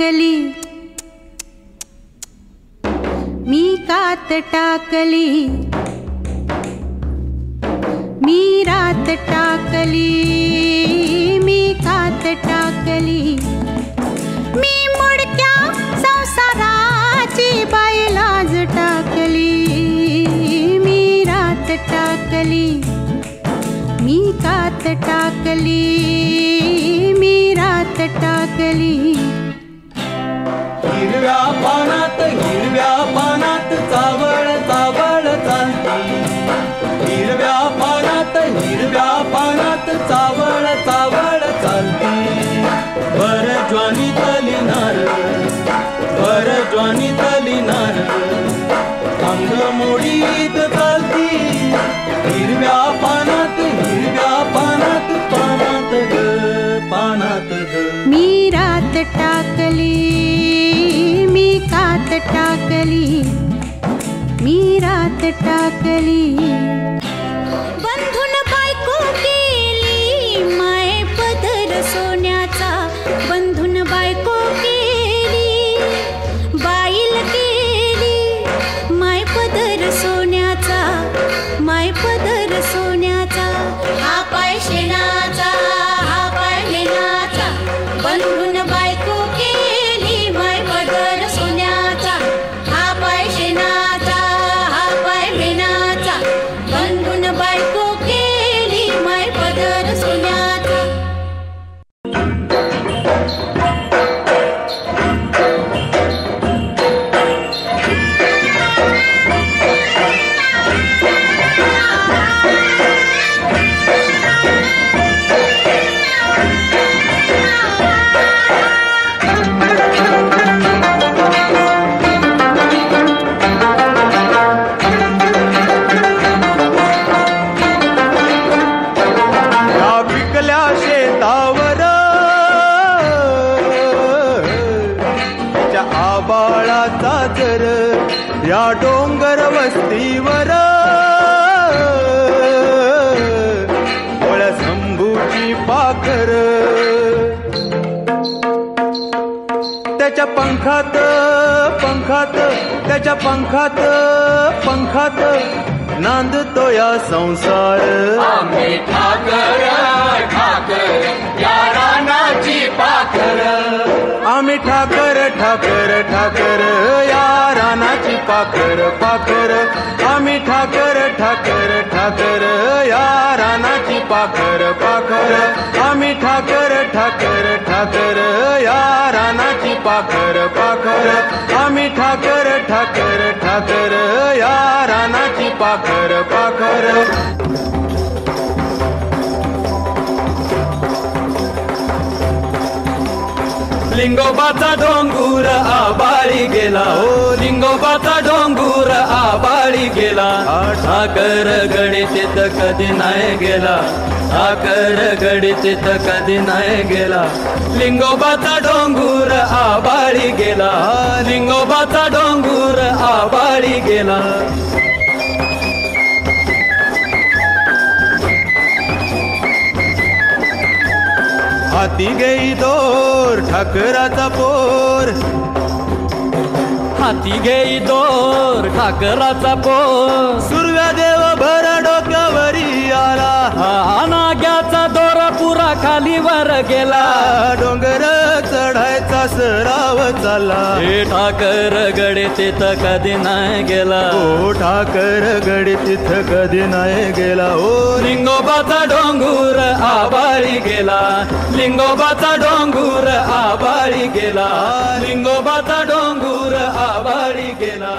टाकली, मी कात टाकली, मी रात टाकली, मी कात टाकली, मी मुडक्या संसाराची बाई लाज टाकली, मी रात टाकली, मी कात टाकली, मी रात टाकली. हिरव्या पानात चावळ चावळ चालती, हिरव्या पानात चावळ चावळ चालती. भर ज्वानीतली नार अंग मोडीत चालती. हिरव्या पानात पानात ग. मी रात टाकली, मी कात टाकली, मी रात टाकली. बंधून बायको केली माय पदर सोन्याचा, बंधून बायको केली, बाईल केली माय पदर सोन्याचा, माय पदर सोन्याचा. हा पाय शेणाचा, हा पाय लेण्याचा, बंधून बायको केली माय पदर सोन्याचा. हा पाय शेणाचा, हा पाय लेण्याचा, बंधून बायको केली माय पदर सोन्याचा. या डोंगर वस्तीवर ओळ्या शंभूची पाखर, त्याच्या पंखात त्याच्या पंखात नांदतो या संसार. आम्ही ठाकर या रानाची पाखर, आम्ही ठाकर या रानाची पाखर. आम्ही ठाकर या रानाची पाखर. आम्ही ठाकर या रानाची पाखर. आम्ही ठाकर या रानाची पाखर. लिंगोबाचा डोंगूर आबाळी गेला, हो लिंगोबाचा डोंगूर आबाळी गेला. ठाकर गडीत कधी नाही गेला, ठाकर गडीत कधी नाही गेला. लिंगोबाचा डोंगूर आबाळी गेला, लिंगोबाचा डोंगूर आबाळी गेला. हाती घेई दोर ठाकराचा पोर, हाती घेई दोर ठाकराचा पोर. सुरव्या देव भर डोक्यावरी आला, हा नाग्याचा दोर पुरा खालीवर गेला. डोंगर चढायचा सराव चालला, हे ठाकर गडे तिथं कधी नाही गेला, हो ठाकर गडी तिथं कधी नाही गेला. हो लिंगोबाचा डोंगूर आबाळी गेला, लिंगोबाचा डोंगूर आबाळी गेला, लिंगोबाचा डोंगूर आबाळी गेला.